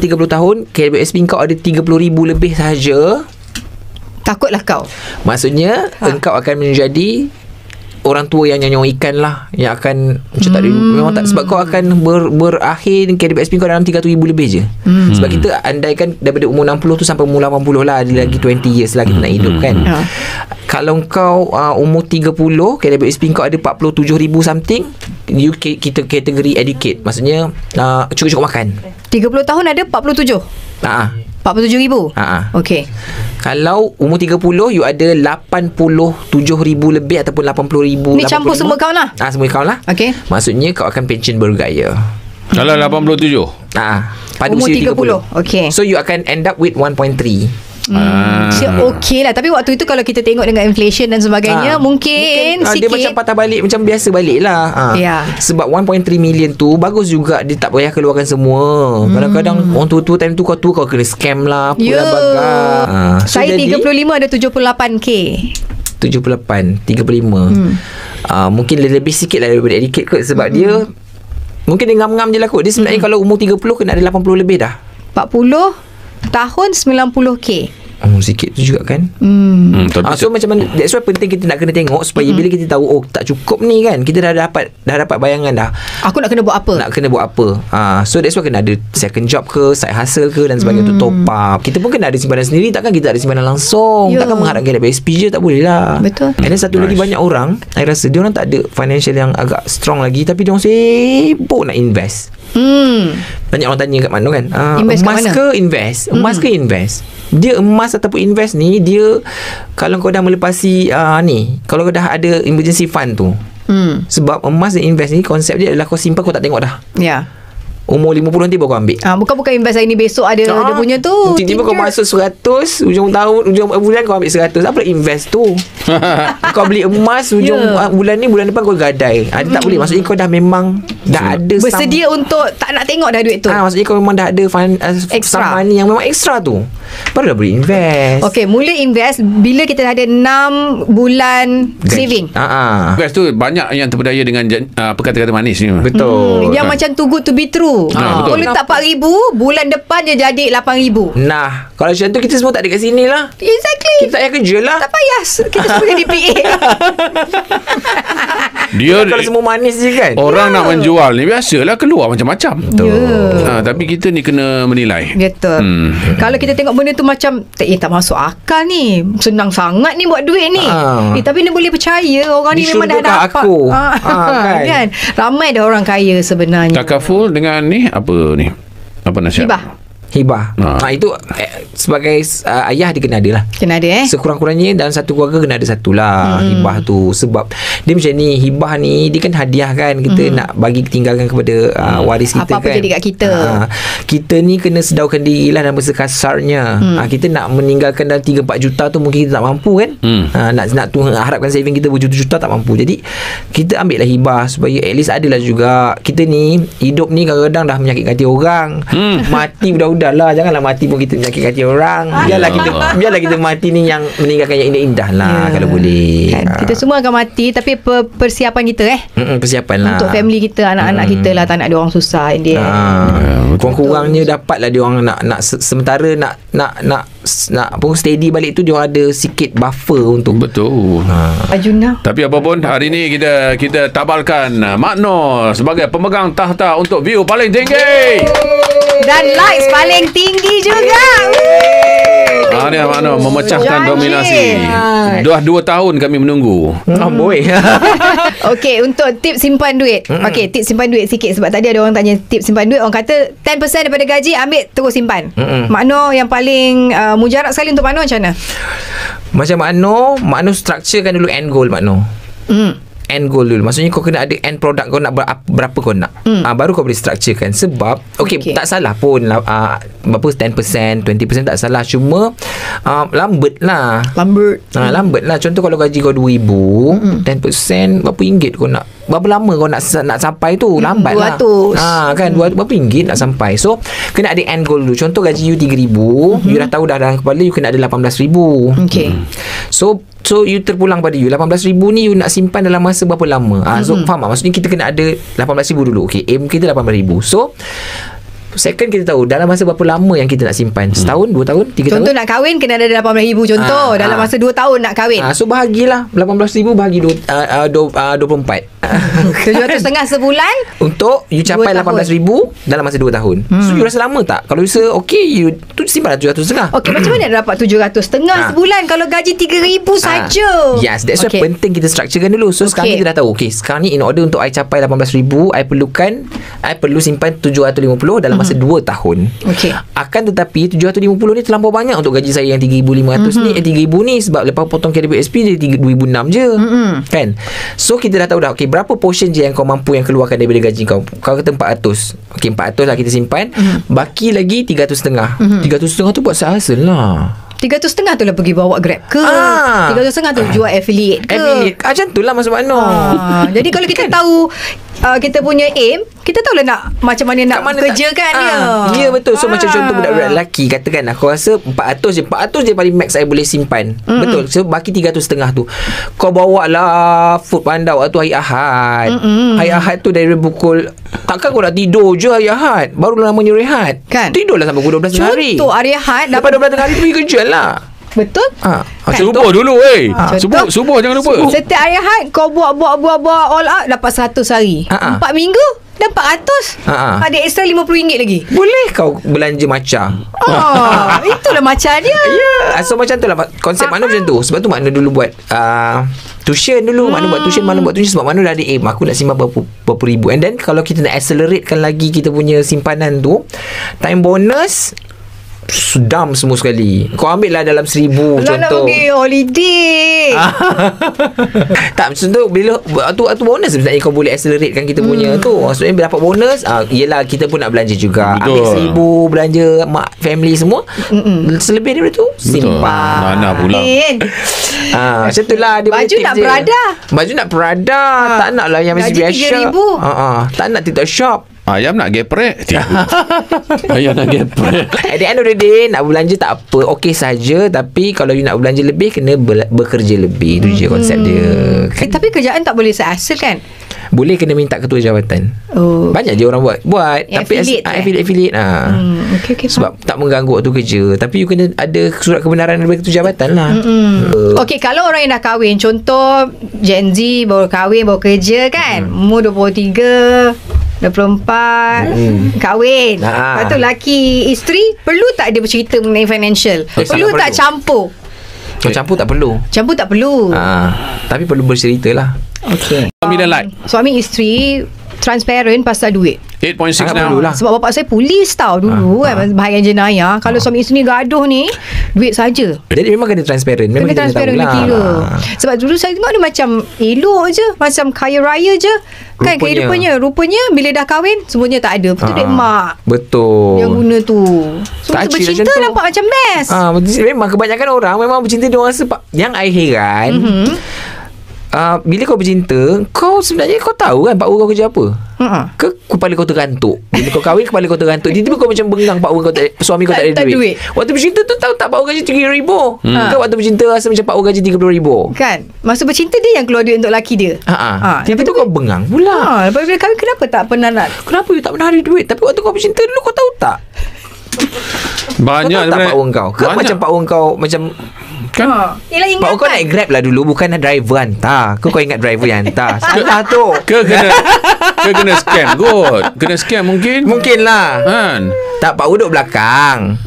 30 tahun, KWSP kau ada 30,000 lebih sahaja, takutlah kau. maksudnya engkau akan menjadi orang tua yang nyanyong ikan lah, yang akan macam tak ada, memang tak, sebab kau akan berakhir KWSP kau dalam 30,000 lebih je. Sebab kita andaikan daripada umur 60 tu sampai umur 80 lah, ada lagi 20 years lah kita nak hidup kan. Kalau kau umur 30, KWSP kau ada 47,000 something, kita kategori educate, maksudnya cukup-cukup makan. 30 tahun ada 47. 47,000. Okey. Kalau umur 30 you ada 87,000 lebih ataupun 80,000. Ni campur semua kau lah. Semua kau lah. Okey. Maksudnya kau akan pension bergaya. Kalau 87 pada umur usia 30. Okey. So you akan end up with 1.3. Okey lah. Tapi waktu itu kalau kita tengok dengan inflation dan sebagainya, mungkin sikit dia macam patah balik, macam biasa balik lah. Sebab 1.3 million tu bagus juga, dia tak payah keluarkan semua. Kadang-kadang orang tua-tua time tu kau kena scam lah, apalah bagai. Saya 35 ada 78k. 78 35. Mungkin lebih sikit lah daripada educate kot, sebab dia mungkin dia ngam-ngam je lah kot. Dia sebenarnya kalau umur 30 kena ada 80 lebih dah. 40 tahun 90k. Sikit tu juga kan. So macam mana, that's why penting kita nak kena tengok supaya bila kita tahu tak cukup ni kan, kita dah dapat bayangan dah, aku nak kena buat apa. So that's why kena ada second job ke, side hustle ke dan sebagainya untuk top up. Kita pun kena ada simpanan sendiri, takkan kita ada simpanan langsung. Takkan mengharapkan dari SPJ je, tak boleh lah. Betul. And then satu lagi, banyak orang saya rasa dia orang tak ada financial yang agak strong lagi, tapi dia orang sibuk nak invest. Banyak orang tanya kat Mano kan, emas ke invest, emas ke invest. Dia emas ataupun invest ni, dia kalau kau dah melepasi ni, kalau kau dah ada emergency fund tu, sebab emas dan invest ni konsep dia adalah kau simpan, kau tak tengok dah. Umur 50 nanti baru kau ambil. Bukan invest hari ni, besok ada dia punya tu. Tiba-tiba kau masuk 100, ujung tahun, ujung bulan kau ambil 100. Apa invest tu? Kau beli emas ujung bulan ni, bulan depan kau gadai. Dia tak boleh. Maksudnya kau dah memang dah ada bersedia untuk tak nak tengok dah duit tu. Maksudnya kau memang dah ada extra money yang memang extra tu, baru dah boleh invest. Okey, mula invest bila kita dah ada 6 bulan saving. Invest tu banyak yang terpedaya dengan perkata-kata manis ni. Betul. Yang macam too good to be true. Kau letak 4,000, bulan depan je jadi 8,000. Kalau macam tu kita semua tak ada kat sini lah. Exactly. Kita tak payah kerja lah. Tak payah. Kita semua jadi PA. Dia kalau semua manis je kan. Orang nak menjual ni biasalah keluar macam-macam. Tapi kita ni kena menilai. Betul. Kalau kita tengok benda tu macam tak masuk akal ni, senang sangat ni buat duit ni. Tapi ni boleh percaya orang ni memang dah dapat aku. Kan. Ramai dah orang kaya sebenarnya. Takaful dengan ni apa nasihat? Hibah. Itu sebagai ayah dia kena ada lah. Kena ada sekurang-kurangnya dalam satu keluarga kena ada satu lah hibah tu. Sebab dia macam ni, hibah ni dia kan hadiah kan, kita nak bagi tinggalkan kepada waris kita. Apa-apa kan jadi kat kita. Kita ni kena sedaukan diri lah dalam bahasa kasarnya. Kita nak meninggalkan dalam 3-4 juta tu mungkin kita tak mampu kan. Nak harapkan saving kita berjuta-juta tak mampu. Jadi kita ambil lah hibah supaya at least adalah juga. Kita ni hidup ni kadang-kadang dah menyakitkan hati orang. Mati budak-budak lah, janganlah mati pun kita menyakitkan hati orang. Biarlah kita mati ni yang meninggalkan yang indah-indah lah kalau boleh. Kita semua akan mati, tapi persiapan kita persiapan lah untuk family kita, anak-anak kita lah, tak nak dia orang susah. Kurang-kurangnya dapatlah dia orang nak sementara nak steady balik tu, dia orang ada sikit buffer untuk Ajuna. Tapi apapun, hari ni kita tabalkan Mak Noh sebagai pemegang tahta untuk view paling tinggi dan likes paling tinggi juga. Dia Mak Noh memecahkan dominasi. Dah 2 tahun kami menunggu. Okey, untuk tips simpan duit. Okey, tips simpan duit sikit, sebab tadi ada orang tanya tips simpan duit. Orang kata 10% daripada gaji ambil terus simpan. Mak Noh yang paling mujarab sekali untuk Mak Noh macam mana? Macam Mak Noh structurekan dulu end goal Mak Noh. End goal dulu. Maksudnya kau kena ada end product kau nak berapa kau nak. Baru kau boleh structurekan. Sebab tak salah pun berapa 10%, 20% tak salah. Cuma lambat lah. Lambat lah. Contoh kalau gaji kau 2,000, 10% berapa ringgit kau nak, berapa lama kau nak sampai tu. Lambat 200 lah. Kan 200 berapa ringgit nak sampai. So kena ada end goal dulu. Contoh gaji you 3,000, you dah tahu dah dalam kepala you kena ada 18,000. So you terpulang pada you 18,000 ni you nak simpan dalam masa berapa lama. So faham tak? Maksudnya kita kena ada 18,000 dulu. Aim kita 18,000. So Second, kita tahu dalam masa berapa lama yang kita nak simpan. Setahun, 2 tahun, 3 tahun. Contoh nak kahwin kena ada 18,000 contoh. Dalam masa 2 tahun nak kahwin. So bahagilah 18,000 bahagi 24. 700 sebulan Untuk you capai 18,000 dalam masa 2 tahun. So you rasa lama tak? Kalau you rasa okay, you tu simpan 700 Okey, macam mana nak dapat 700 sebulan kalau gaji 3,000 saja? Yes, that's why penting kita structurekan dulu. So sekarang kita dah tahu, okay, sekarang ni in order untuk I capai 18,000, I perlu simpan 750 dalam masa 2 tahun. Okey. Akan tetapi 750 ni terlampau banyak untuk gaji saya yang 3,500 ni, 3,000 ni sebab lepas potong KWSP dia 2,600 je. Kan? So kita dah tahu dah, okay, berapa portion je yang kau mampu yang keluarkan daripada gaji kau. Kau kata 400. Okay, 400 lah kita simpan. Baki lagi 300,500. 300,500 tu buat side hustle lah. 300.5 tu lah pergi bawa Grab ke? 300.5 tu jual affiliate ke? Macam tu lah Mas Makno. Jadi kalau kita tahu kita punya aim, kita tahulah nak macam mana nak kerjakan dia. Ya, betul. So macam contoh budak-budak lelaki, katakan aku rasa 400 je paling max saya boleh simpan. Betul. So baki 300.5 tu kau bawa lah Food Panda waktu hari Ahad. Hari Ahad tu dari pukul, takkan kau nak tidur je hari Ahad, baru namanya rehat kan? Tidurlah sampai pukul 12 tengah hari. Contoh hari Ahad dapat 12 tengah hari pergi kerja lah. Betul? Subuh dulu Subuh jangan lupa. Setiap hari Ahad kau buat all out dapat 100 hari. 4 minggu dapat 100. Ada extra RM50 lagi. Boleh kau belanja maca. Itulah maca dia. So macam tu lah konsep Makno macam tu. Sebab tu Makno dulu buat tuition dulu. Makno buat tuition sebab Makno dah ada aim, aku nak simpan berapa ribu. And then kalau kita nak acceleratekan lagi kita punya simpanan tu, time bonus sedam semua sekali. Kau ambil lah dalam 1,000 contoh. Nak pergi holiday. Tak, contoh bila tu bonus sebenarnya kau boleh acceleratekan kita punya tu. Maksudnya bila dapat bonus, yelah kita pun nak belanja juga. Betul. Ambil 1,000 belanja mak family semua. Selebih daripada tu simpan. Mana pula. Macam tu lah dia. Baju nak Prada. Baju nak Prada. Tak nak lah yang masih biasa. Tak nak TikTok shop. Ayam nak geprek. Ayam nak geprek. At the end of the day, nak belanja tak apa, okey saja. Tapi kalau you nak belanja lebih, kena bekerja lebih. Itu je konsep dia kan? Tapi kerjaan tak boleh sehasil kan? Boleh, kena minta ketua jawatan. Banyak je orang buat tapi affiliate okay, sebab tak mengganggu waktu kerja. Tapi you kena ada surat kebenaran daripada ketua jawatan lah. Okay, kalau orang yang dah kahwin, contoh Gen Z baru kahwin, baru kerja kan, umur 23 24 kahwin. Lepas tu laki isteri, perlu tak dia bercerita mengenai financial? Perlu tak campur? Kalau campur tak perlu. Tapi perlu bercerita lah. Okay. Suami dan like. Suami isteri transparent pasal duit. 8.6 now lah. Sebab bapak saya polis tau dulu kan, bahagian jenayah. Kalau suami isteri ni gaduh ni, duit saja. Jadi memang kena transparent. Memang kena transparent lah. Sebab dulu saya tengok dia macam elok je, macam kaya raya je kan kehidupannya. Rupanya bila dah kahwin semuanya tak ada. Betul duit mak. Betul. Yang guna tu. So bercinta nampak macam best. Memang kebanyakan orang memang bercinta, dia orang rasa yang I heran. Bila kau bercinta, kau sebenarnya kau tahu kan pak kau kerja apa? Ke kepala kau tergantuk. Bila kau kahwin, kepala kau tergantuk. Tiba-tiba kau macam bengang pak kau tak, suami kau tak ada duit. Waktu bercinta tu tahu tak pak gaji RM3,000. Ke waktu bercinta rasa macam pak gaji RM30,000. Kan? Masa bercinta dia yang keluar duit untuk laki dia. Tiba-tiba kau bengang pula. Lepas bila kahwin, kenapa tak pernah nak? Kenapa you tak pernah ada duit? Tapi waktu kau bercinta dulu kau tahu tak? Banyak kau tahu tak pak kau? Ke macam pak kau macam kan? Pak kau naik Grab lah dulu, bukan driver hantar. Kau ingat driver yang hantar? Salah tu. Kena scam kot. Kena scam mungkin lah kan. Tak, Pak duduk belakang.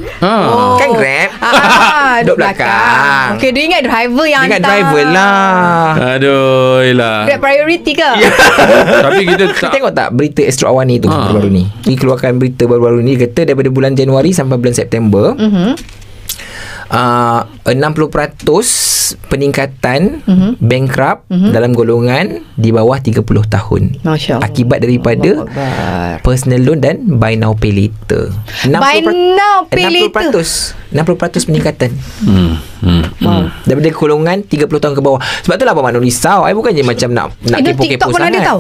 Kan Grab duduk belakang. Okay, dia ingat driver yang hantar. Ingat driver lah. Aduh lah. Grab priority ke? Tapi kita tengok tak berita Astro Awani tu baru-baru ni. Dikeluarkan berita baru-baru ni, kata daripada bulan Januari sampai bulan September 60% peningkatan bankrupt dalam golongan di bawah 30 tahun. Akibat daripada personal loan dan buy now pay later. Buy now pay later 60% peningkatan. Daripada golongan 30 tahun ke bawah. Sebab itulah Abang Makno risau. I bukannya macam nak kepo-kepo sangat. TikTok pun ada tau.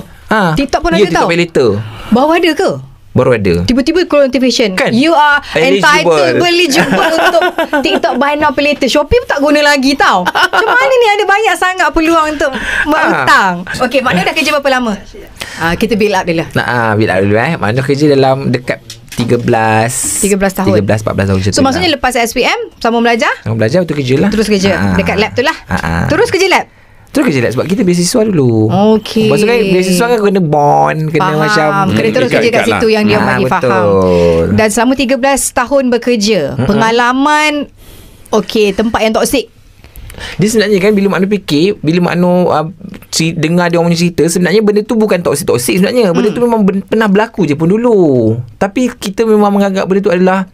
TikTok pun ada tau. TikTok pay later. Baru ada ke? Baru ada. Tiba-tiba keluar notification kan? You are entitled, eligible untuk TikTok buy now pay later. Shopee pun tak guna lagi tau. Macam mana ni ada banyak sangat peluang untuk berhutang. Okay, Makno dah kerja berapa lama? Kita build up dulu. Build up dulu. Makno kerja dalam dekat 13 tahun. 13-14 tahun macam tu. So maksudnya lepas SPM sambung belajar? Sambung belajar betul kerja lah. Terus kerja dekat lab tu lah. Terus kerja lab. Terus kerja lab sebab kita beasiswa dulu. Okey. Maksudnya beasiswa kan kena bond, kena macam kena terus kerja kat situ yang dia bagi faham. Dan selama 13 tahun bekerja, pengalaman tempat yang toksik. Dia sebenarnya kan bila Makno fikir, bila Makno dengar dia orang punya cerita, sebenarnya benda tu bukan toksik sebenarnya. Benda tu memang pernah berlaku je pun dulu. Tapi kita memang menganggap benda tu adalah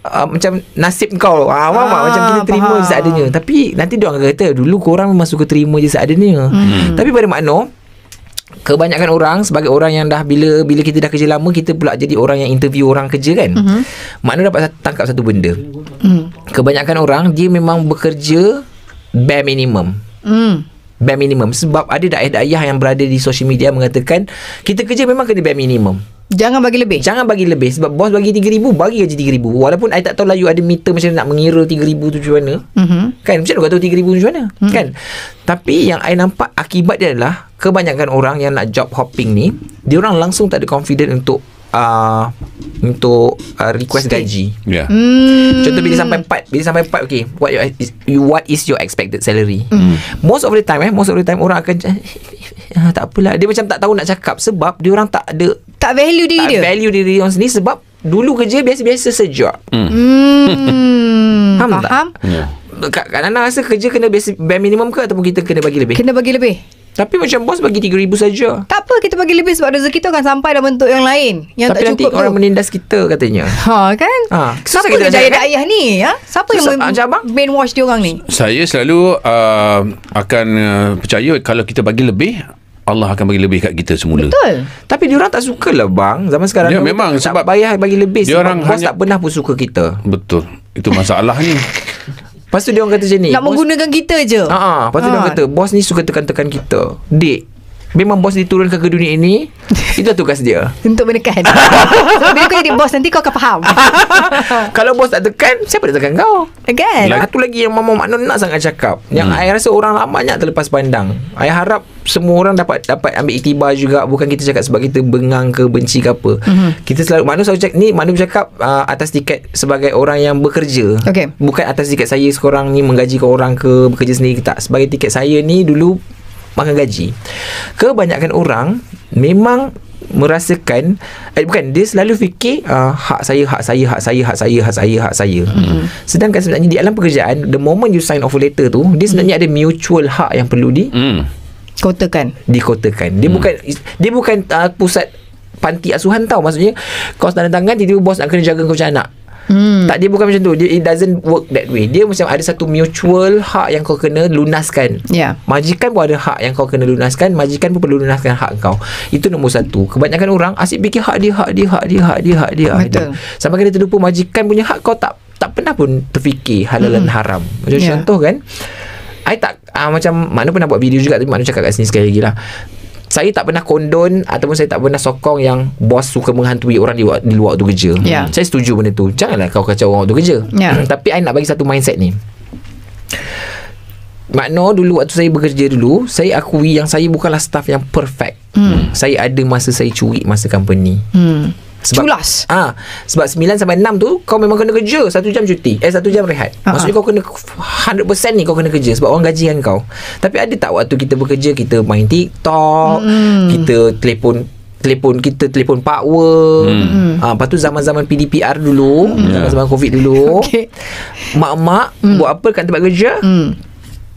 macam nasib kau. Macam kita terima je seadanya. Tapi nanti dia orang kata dulu korang memang suka terima je seadanya. Tapi pada Makno, kebanyakan orang sebagai orang yang dah bila kita dah kerja lama, kita pula jadi orang yang interview orang kerja kan. Makno dapat tangkap satu benda. Kebanyakan orang dia memang bekerja bare minimum. Bare minimum. Sebab ada da'i-da'i yang berada di social media mengatakan kita kerja memang kena bare minimum. Jangan bagi lebih. Sebab bos bagi 3,000, bagi gaji 3,000. Walaupun I tak tahu lah you ada meter macam nak mengira 3,000 tu macam mana. Kan macam mana kau tahu 3,000 macam mana? Kan. Tapi yang I nampak akibat dia adalah kebanyakan orang yang nak job hopping ni, dia orang langsung tak ada confident untuk request gaji. Contoh bila sampai 4 okay, what is your expected salary? Most of the time orang akan tak apalah, dia macam tak tahu nak cakap sebab dia orang tak value diri orang sendiri sebab dulu kerja biasa-biasa saja. Faham tak? Kak Nana rasa kerja kena bare minimum ke ataupun kita kena bagi lebih? Kena bagi lebih. Tapi macam bos bagi 3,000 saja. Tak apa, kita bagi lebih sebab rezeki kita akan sampai dalam bentuk yang lain yang tapi tak cukup. Tapi nanti orang menindas kita katanya. Kan? Siapa kita daya-daya ni? Siapa yang brainwash dia orang ni? Saya selalu akan percaya kalau kita bagi lebih, Allah akan bagi lebih kat kita semula. Betul. Tapi diorang tak suka lah bang. Zaman sekarang ya, memang sebab bayar bagi lebih sebab bos tak pernah pun suka kita. Betul. Itu masalahnya. Lepas tu dia orang kata macam ni, nak menggunakan kita je. Lepas tu dia orang kata bos ni suka tekan-tekan kita. Dek, memang bos diturunkan ke dunia ini, itu tugas dia untuk menekan. So bila kau jadi bos nanti kau akan faham. Kalau bos tak tekan, siapa nak tekan kau? Kan? Satu lagi yang Mama Makno nak sangat cakap, yang I rasa orang banyak terlepas pandang. I harap semua orang dapat ambil iktibar juga. Bukan kita cakap sebab kita bengang ke benci ke apa. Kita selalu Makno selalu cakap ni, Makno bercakap atas tiket sebagai orang yang bekerja. Bukan atas tiket saya sekarang ni menggaji ke orang ke bekerja sendiri, tak. Sebagai tiket saya ni dulu makan gaji. Kebanyakan orang memang merasakan dia selalu fikir hak saya. Sedangkan sebenarnya di alam pekerjaan, the moment you sign offer letter tu, dia sebenarnya ada mutual hak yang perlu dikotakan. Dia bukan pusat panti asuhan tau. Maksudnya kau tanda tangan, tiba-tiba bos nak kena jaga kau macam anak. Tak, dia bukan macam tu. It doesn't work that way. Dia macam ada satu mutual hak yang kau kena lunaskan. Majikan pun ada hak yang kau kena lunaskan. Majikan pun perlu lunaskan hak kau. Itu nombor satu. Kebanyakan orang asyik fikir hak dia. Betul. Sampai kena terlupa majikan punya hak, kau tak pernah pun terfikir halal dan haram. Macam contoh kan, I tak macam Makno pernah buat video juga, tapi Makno cakap kat sini sekali lagi lah. Saya tak pernah kondon ataupun saya tak pernah sokong yang bos suka menghantui orang di luar waktu kerja. Saya setuju benda tu. Janganlah kau kacau orang waktu kerja. Tapi I nak bagi satu mindset ni. Makno dulu waktu saya bekerja dulu, saya akui yang saya bukanlah staff yang perfect. Saya ada masa saya curi masa company. Culas. Sebab 9 sampai 6 tu kau memang kena kerja, 1 jam cuti, 1 jam rehat. Maksudnya kau kena 100% ni kau kena kerja sebab orang gajikan kau. Tapi ada tak waktu kita bekerja, kita main TikTok, kita kita telefon power. Lepas tu zaman-zaman PDPR dulu, zaman COVID dulu, mak-mak buat apa kat tempat kerja?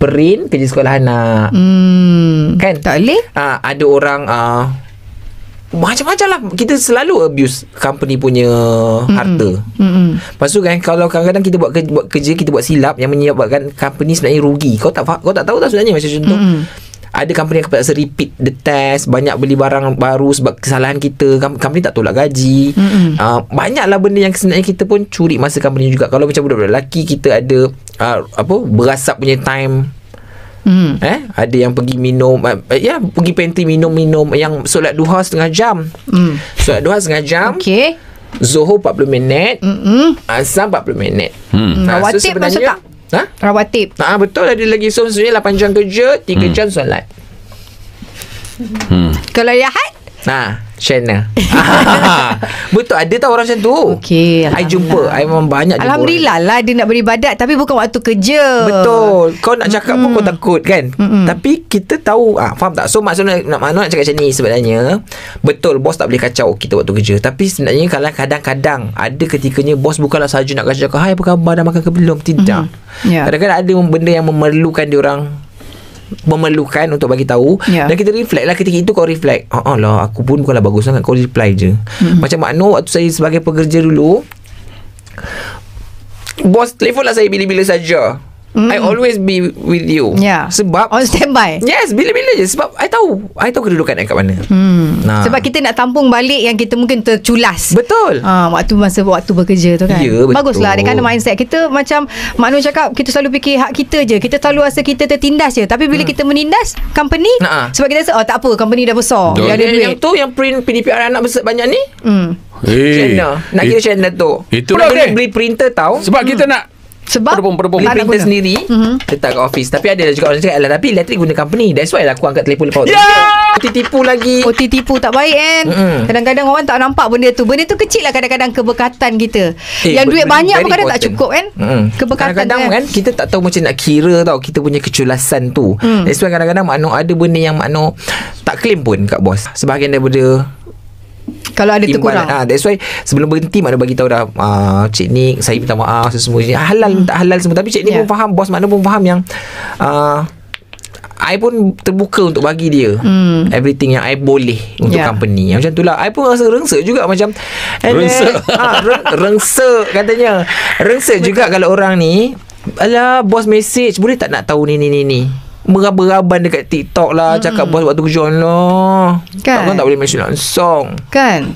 Print kerja sekolah anak. Kan? Tak boleh. Ada orang macam-macam lah. Kita selalu abuse company punya harta. Lepas tu kan, kalau kadang-kadang kita buat kerja, kita buat silap yang menyebabkan company sebenarnya rugi. Kau tak tahu tak sebenarnya. Macam contoh, ada company yang terpaksa repeat the test, banyak beli barang baru sebab kesalahan kita, company tak tolak gaji. Banyaklah benda yang sebenarnya kita pun curi masa company juga. Kalau macam budak-budak lelaki, kita ada berasap punya time. Ada yang pergi minum, pergi pantry minum yang solat duha setengah jam. Solat duha setengah jam. Zuhur 40 minit. Asar 40 minit. Rawatib masuk tak? Rawatib. Betul, ada lagi. So maksudnya 8 jam kerja, 3 jam solat. Kalau rehat? Shana. Betul, ada tau orang macam tu. Okey, I jumpa, I memang banyak jumpa Alhamdulillah lah dia nak beribadat, tapi bukan waktu kerja. Betul. Kau nak cakap pun kau takut kan. Tapi kita tahu, faham tak? So maksudnya nak cakap macam ni sebenarnya, betul bos tak boleh kacau kita waktu kerja. Tapi sebenarnya kalau kadang-kadang ada ketikanya bos bukanlah sahaja nak kacau, hai apa khabar, dah makan ke belum? Tidak. Kadang-kadang ada benda yang memerlukan diorang untuk bagi tahu, dan kita reflect lah. Ketika itu kau reflect, lah aku pun bukanlah bagus sangat, kau reply je. Macam Makno, waktu saya sebagai pekerja dulu, bos telefon lah saya bila-bila saja. I always be with you. Sebab on standby. Yes, bila-bila je. Sebab I tahu kedudukan I kat mana. Sebab kita nak tampung balik yang kita mungkin terculas. Betul. Masa waktu bekerja tu kan. Ya, betul. Baguslah dia, kerana mindset kita macam Makno cakap, kita selalu fikir hak kita je. Kita selalu rasa kita tertindas je. Tapi bila kita menindas company, sebab kita rasa tak apa, company dah besar, dia ada duit. Yang tu yang print PDPR anak besar banyak ni. Channel. Nak kira channel tu. Itu beli printer tau. Sebab kita nak beli printer sendiri, letak kat office. Tapi ada juga orang cakap, tapi elektrik guna company. That's why lah aku angkat telefon lepas tipu lagi. Tipu tak baik kan. Kadang-kadang orang tak nampak benda tu kecil lah. Kadang-kadang keberkatan kita, yang duit banyak pun kadang tak cukup kan. Keberkatan kadang-kadang kan kita tak tahu macam nak kira tau kita punya keculasan tu. That's why kadang-kadang Makno ada benda yang Makno tak claim pun kat bos, sebahagian daripada kalau ada terkurang. That's why sebelum berhenti Makno bagi tahu dah, Cik Nick, saya minta maaf semua halal tak halal semua. Tapi Cik Nick pun faham, bos Makno pun faham yang I pun terbuka untuk bagi dia everything yang I boleh untuk company. Macam tu lah. I pun rasa rengsa juga macam rengsa katanya. Rengsa juga kalau orang ni, alah bos message, boleh tak nak tahu ni meraba-raban dekat TikTok lah, cakap bos waktu kerja lah kan tak boleh message langsung kan.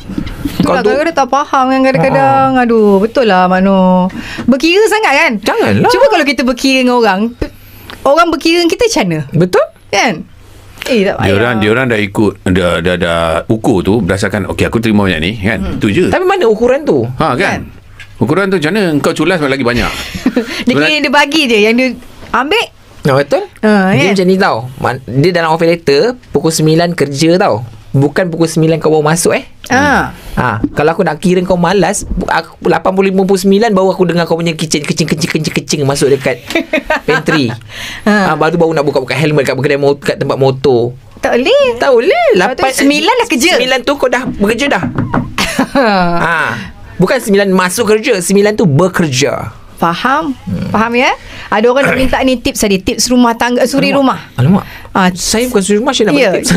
Kadang-kadang tak faham kan. Kadang-kadang aduh, betul lah Makno, berkira sangat kan. Janganlah. Cuba kalau kita berkira dengan orang berkira dengan kita macam mana? Betul kan. Diorang dah ikut dah ukur tu berdasarkan okey aku terima banyak ni kan. Itu je. Tapi mana ukuran tu? Kan. Ukuran tu macam mana kau culas lagi banyak. Dia bagi je, yang dia ambil. Betul. Dia macam ni tau. Dia dalam offer letter pukul 9 kerja tau, bukan pukul 9 kau baru masuk kalau aku nak kira kau malas, 8:59 baru aku dengar kau punya kecing masuk dekat pantry. Baru nak buka helmet kat kedai kat tempat motor. Tak boleh 9 dah kerja. 9 tu kau dah bekerja dah. Bukan 9 masuk kerja, 9 tu bekerja. Faham ya. Ada orang nak minta ni tips tadi, tips rumah tangga, suri rumah. Alamak. Saya bukan suri rumah, saya nak bagi tips.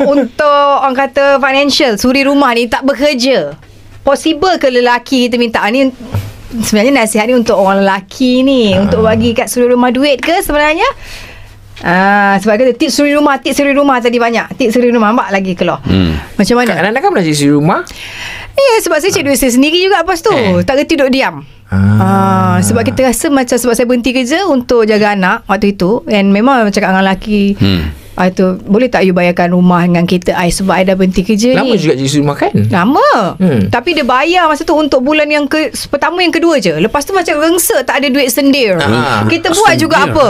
Untuk orang kata financial, suri rumah ni tak bekerja. Possible ke lelaki kita minta ni? Sebenarnya nasihat ni untuk orang lelaki ni, untuk bagi kat suri rumah duit ke sebenarnya? Sebab kata tips suri rumah tadi banyak. Tips suri rumah mak lagi keluar. Macam mana? Anak-anak kan belajar suri rumah? Sebab saya cek duit saya sendiri juga lepas tu. Tak kerti duduk diam. Sebab kita rasa macam, sebab saya berhenti kerja untuk jaga anak waktu itu, and memang cakap dengan lelaki, itu boleh tak you bayarkan rumah dengan kereta I, sebab I dah berhenti kerja. Lama juga jadi rumah kan? Lama. Tapi dia bayar masa tu untuk bulan yang pertama yang kedua je. Lepas tu macam rengsa tak ada duit sendiri. Kita buat juga apa?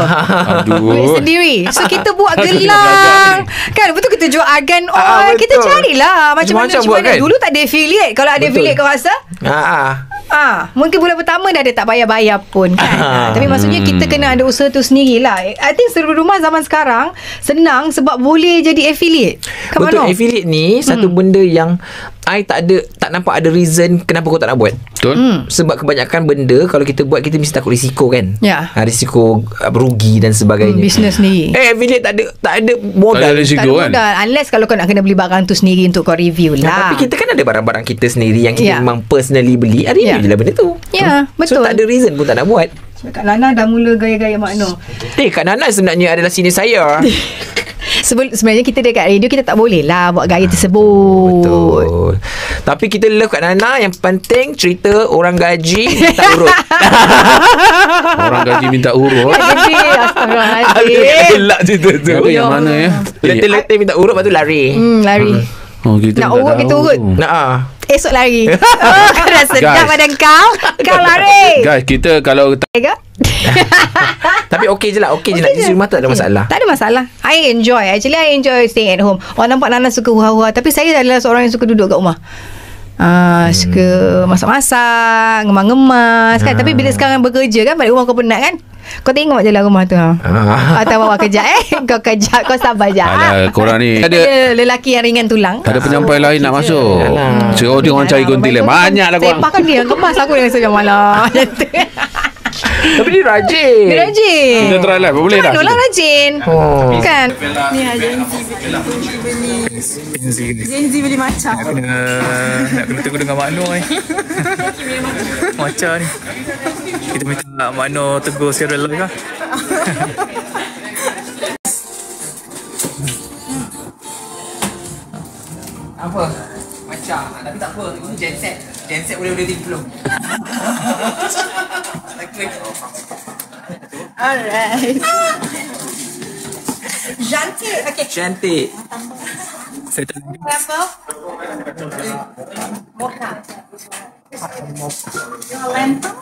Duit sendiri. So kita buat gelang kan. Betul, kita jual argan oil. Kita carilah macam-macam kan? Dulu tak ada affiliate. Kalau ada affiliate kau rasa mungkin bulan pertama dah ada tak bayar-bayar pun kan. Tapi maksudnya kita kena ada usaha tu sendirilah. I think suri rumah zaman sekarang senang sebab boleh jadi affiliate. Betul, affiliate ni satu benda yang I tak nampak ada reason kenapa kau tak nak buat. Betul. Sebab kebanyakan benda kalau kita buat, kita mesti takut risiko kan. Risiko rugi dan sebagainya. Bisnes ni. Affiliate tak ada modal. Tak ada risiko kan. Unless kalau kau nak kena beli barang tu sendiri untuk kau review lah. Tapi kita kan ada barang-barang kita sendiri yang kita memang personally beli. Review je lah benda tu. Betul. So tak ada reason pun tak nak buat. Kak Nana dah mula gaya-gaya Makno. Kak Nana sebenarnya adalah senior saya. Sebenarnya kita dekat radio, kita tak boleh lah buat gaya tersebut. Betul. Tapi kita love Kak Nana. Yang penting cerita orang gaji minta urut. Orang gaji minta urut. Astagfirullahaladzim. Gelak cerita tu. Yang mana ya? Letter minta urut, lepas tu lari. Oh, kita nak tak urut, kita tahu. urut. Esok lari. Kau dah sedap badan kau lari. Guys, kita kalau Tapi okey je lah. Okey je nak pergi rumah, tak ada masalah. Tak ada masalah. I enjoy. Actually, I enjoy staying at home. Orang nampak Nana suka hura-hura. Tapi saya adalah seorang yang suka duduk kat rumah. Suka masak-masak, ngemas-ngemas kan. Tapi bila sekarang bekerja kan, balik rumah kau penat kan, kau tengok je lah rumah tu. Atau bawa kejap kau kejap, kau sabar je. Alah, korang ni ada lelaki yang ringan tulang. ada penyampai lain nak masuk. So dia orang cari kuntil. Banyaklah korang. Sepah kan dia yang kemas aku yang sejam malam. Tapi dia rajin. Dia rajin. Kita try live, boleh dah? Lah rajin. Kan? Ni Gen Z beli macam. Nak kena tunggu dengan Makno ni. Macam ni. Kita minta Makno tegur secara live lah. Apa? Macam. Tapi tak apa. Ini genset. Genset boleh-boleh tinggi belum? Alright. Cantik. Okay. Cantik. Saya tak Berapa? Mocha. Lento.